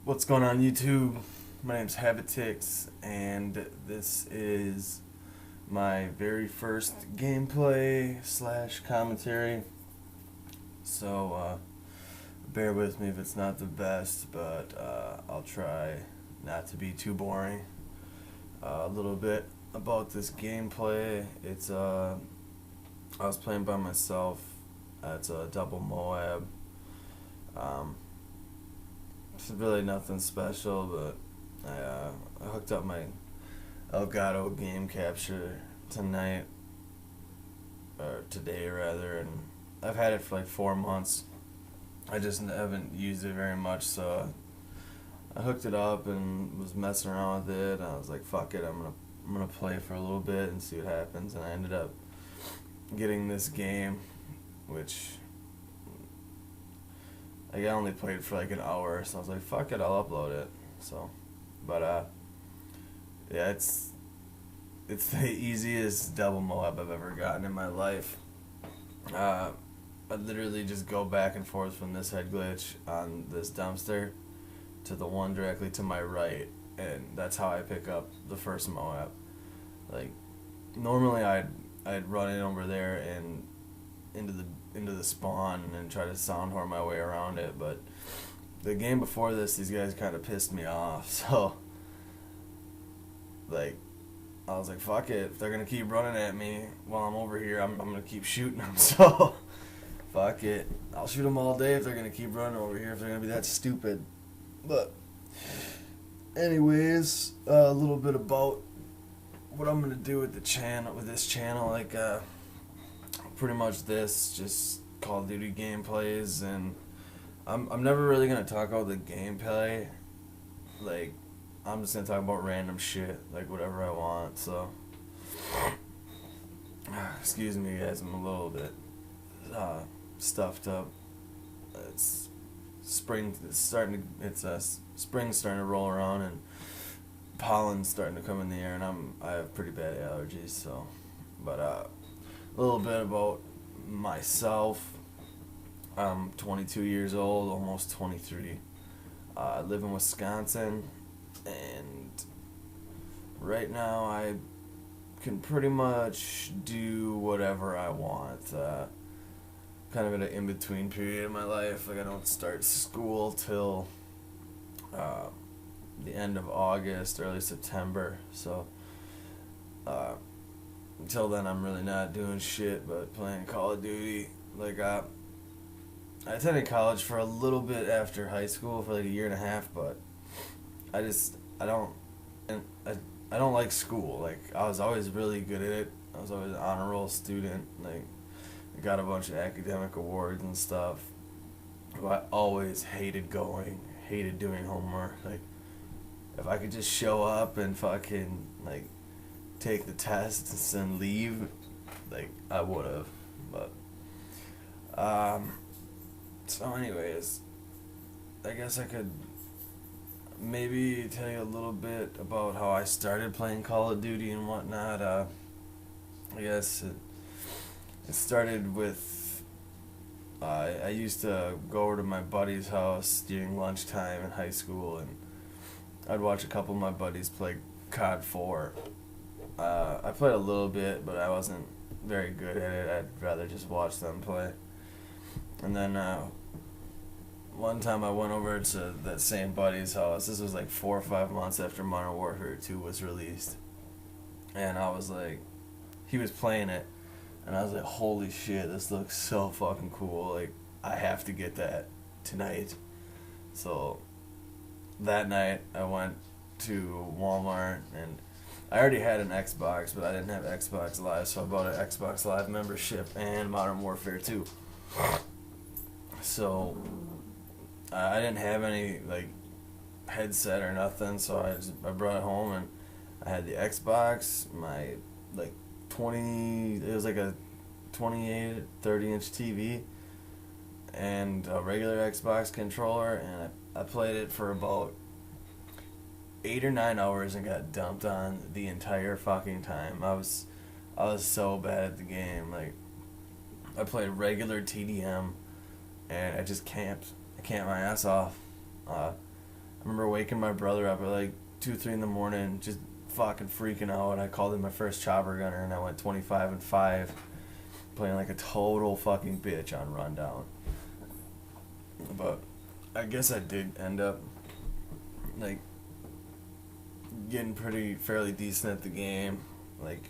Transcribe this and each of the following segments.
What's going on YouTube? My name's Havotix, and this is my very first gameplay slash commentary. So bear with me if it's not the best, but I'll try not to be too boring. A little bit about this gameplay. I was playing by myself. It's a double MOAB. It's really nothing special, but I hooked up my Elgato game capture tonight, or today rather, and I've had it for like 4 months. I just haven't used it very much, so I hooked it up and was messing around with it. And I was like, "Fuck it, I'm gonna play for a little bit and see what happens." And I ended up getting this game, which I only played for like an hour, so I was like, "Fuck it, I'll upload it." So, but yeah, it's the easiest double MOAB I've ever gotten in my life. I literally just go back and forth from this head glitch on this dumpster to the one directly to my right, and that's how I pick up the first MOAB. Like, normally I'd run in over there and into the spawn and try to soundhorn my way around it, but the game before this, these guys kind of pissed me off, so like I was like, fuck it, if they're gonna keep running at me while I'm over here, I'm gonna keep shooting them. So fuck it, I'll shoot them all day if they're gonna keep running over here, if they're gonna be that stupid. But anyways, a little bit about what I'm gonna do with this channel, like pretty much this, just Call of Duty gameplays, and I'm never really gonna talk about the gameplay. Like, I'm just gonna talk about random shit, like whatever I want. So excuse me guys, I'm a little bit stuffed up. It's spring, spring's starting to roll around, and pollen's starting to come in the air, and I have pretty bad allergies. So, but a little bit about myself. I'm 22 years old, almost 23. I live in Wisconsin, and right now I can pretty much do whatever I want. Kind of in an in-between period in my life. Like, I don't start school till the end of August, early September. So until then, I'm really not doing shit but playing Call of Duty. Like, I attended college for a little bit after high school for like a year and a half, but I don't like school. Like, I was always really good at it. I was always an honor roll student. Like, I got a bunch of academic awards and stuff. But I always hated doing homework. Like, if I could just show up and fucking like take the tests and leave, like, I would have. But so anyways, I guess I could maybe tell you a little bit about how I started playing Call of Duty and whatnot. I guess it started with I used to go over to my buddy's house during lunchtime in high school, and I'd watch a couple of my buddies play COD 4. I played a little bit, but I wasn't very good at it. I'd rather just watch them play. And then one time I went over to that same buddy's house. This was like 4 or 5 months after Modern Warfare 2 was released. And I was like, he was playing it, and I was like, holy shit, this looks so fucking cool. Like, I have to get that tonight. So that night I went to Walmart, and I already had an Xbox, but I didn't have Xbox Live, so I bought an Xbox Live membership and Modern Warfare 2. So I didn't have any like headset or nothing, so I brought it home, and I had the Xbox, my like 20, it was like a 28, 30-inch TV, and a regular Xbox controller, and I played it for about 8 or 9 hours and got dumped on the entire fucking time. I was so bad at the game. Like, I played regular TDM, and I just camped. I camped my ass off. I remember waking my brother up at like 2, 3 in the morning, just fucking freaking out. And I called in my first chopper gunner, and I went 25-5, playing like a total fucking bitch on Rundown. But I guess I did end up like getting fairly decent at the game. Like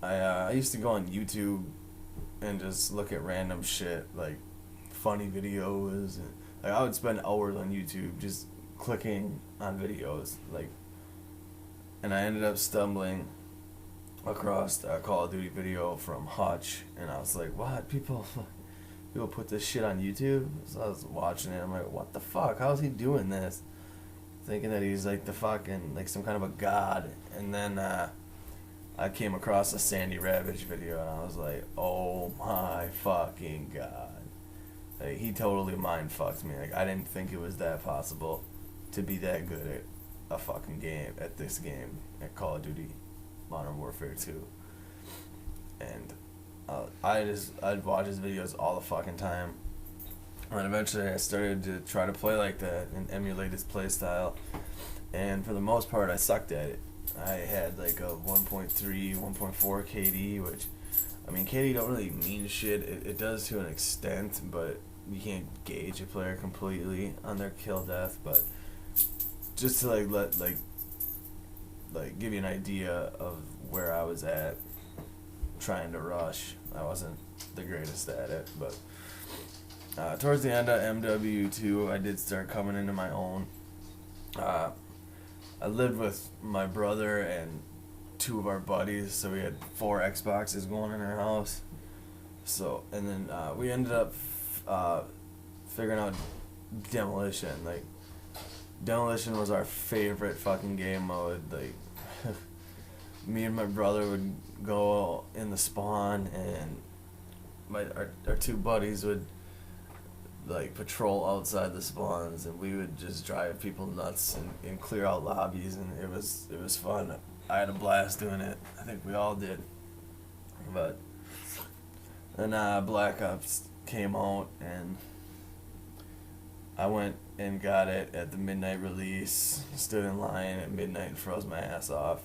I used to go on YouTube and just look at random shit, like funny videos, and like I would spend hours on YouTube just clicking on videos, like, and I ended up stumbling across a Call of Duty video from Hutch, and I was like, what, people put this shit on YouTube? So I was watching it, I'm like, what the fuck, how is he doing this? Thinking that he's like the fucking, like some kind of a god. And then I came across a Sandy Ravage video, and I was like, oh my fucking god. Like, he totally mind fucked me. Like, I didn't think it was that possible to be that good at a fucking game, at this game, at Call of Duty Modern Warfare 2. And I'd watch his videos all the fucking time. And eventually I started to try to play like that and emulate his play style. And for the most part, I sucked at it. I had like a 1.3, 1.4 KD, which, I mean, KD don't really mean shit. It does to an extent, but you can't gauge a player completely on their kill death. But just to like give you an idea of where I was at trying to rush, I wasn't the greatest at it. But towards the end of MW2, I did start coming into my own. I lived with my brother and 2 of our buddies, so we had 4 Xboxes going in our house. So, and then we ended up figuring out Demolition. Like, Demolition was our favorite fucking game mode. Like, me and my brother would go in the spawn, and our 2 buddies would like patrol outside the spawns, and we would just drive people nuts and clear out lobbies, and it was fun. I had a blast doing it. I think we all did. But then Black Ops came out, and I went and got it at the midnight release, stood in line at midnight and froze my ass off.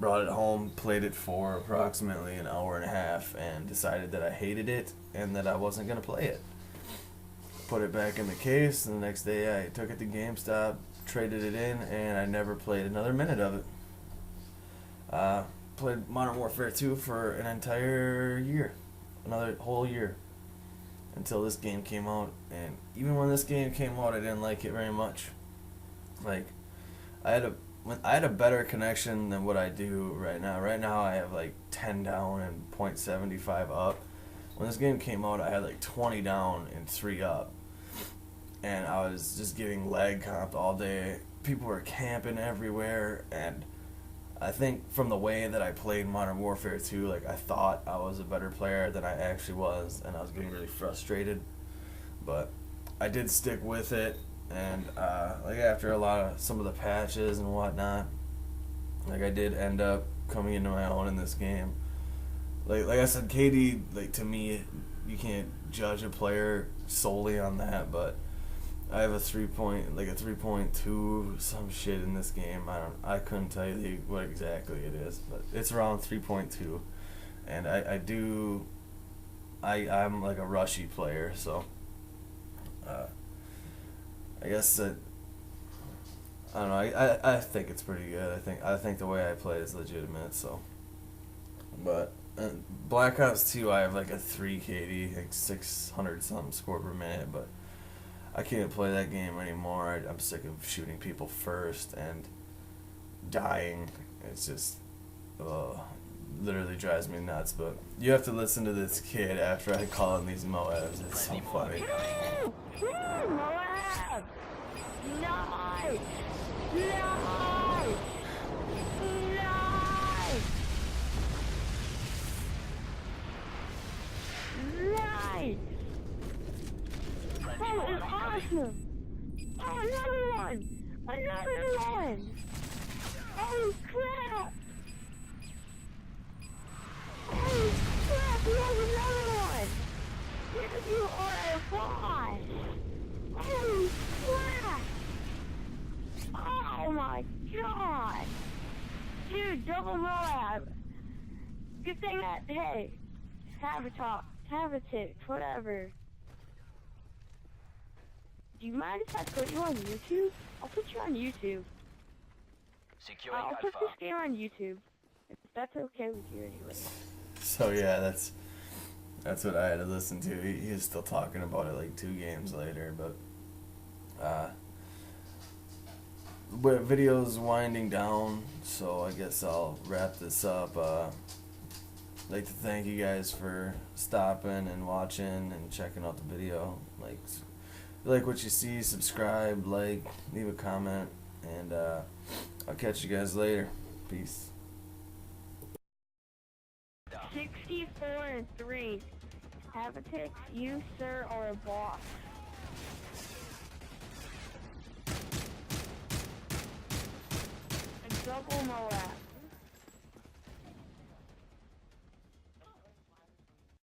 Brought it home, played it for approximately an hour and a half, and decided that I hated it and that I wasn't going to play it. Put it back in the case, and the next day I took it to GameStop, traded it in, and I never played another minute of it. Played Modern Warfare 2 for an entire year, another whole year, until this game came out. And even when this game came out, I didn't like it very much. Like, I had a better connection than what I do right now. Right now I have like 10 down and 0.75 up. When this game came out, I had like 20 down and 3 up. And I was just getting lag comped all day. People were camping everywhere, and I think from the way that I played Modern Warfare 2, like, I thought I was a better player than I actually was, and I was getting really frustrated. But I did stick with it, and like after some of the patches and whatnot, like, I did end up coming into my own in this game. Like I said, KD, like, to me, you can't judge a player solely on that, but I have a 3.2 some shit in this game. I couldn't tell you what exactly it is, but it's around 3.2, and I'm like a rushy player, so I guess that, I don't know. I think it's pretty good. I think the way I play is legitimate. So, but Black Ops 2, I have like a 3 KD, like 600 something score per minute, but I can't play that game anymore. I'm sick of shooting people first and dying. It's just, literally drives me nuts. But you have to listen to this kid after I call in these MOABs. It's so funny. MOAB! No! No! Right! That was awesome! Oh, another one! Another one! Oh crap! Oh crap! We have another one! You are a boss! Oh crap! dude, double MOAB. Good thing that, hey, Havotix, whatever. Do you mind if I put you on YouTube? I'll put you on YouTube. Securing I'll put Alpha. this game on YouTube. If that's okay with you anyway. So yeah, that's what I had to listen to. He was still talking about it like 2 games later, but video's winding down, so I guess I'll wrap this up. I'd like to thank you guys for stopping and watching and checking out the video. Like what you see, subscribe, like, leave a comment, and I'll catch you guys later. Peace. 64-3. Havotix, you, sir, are a boss. A double MOAB.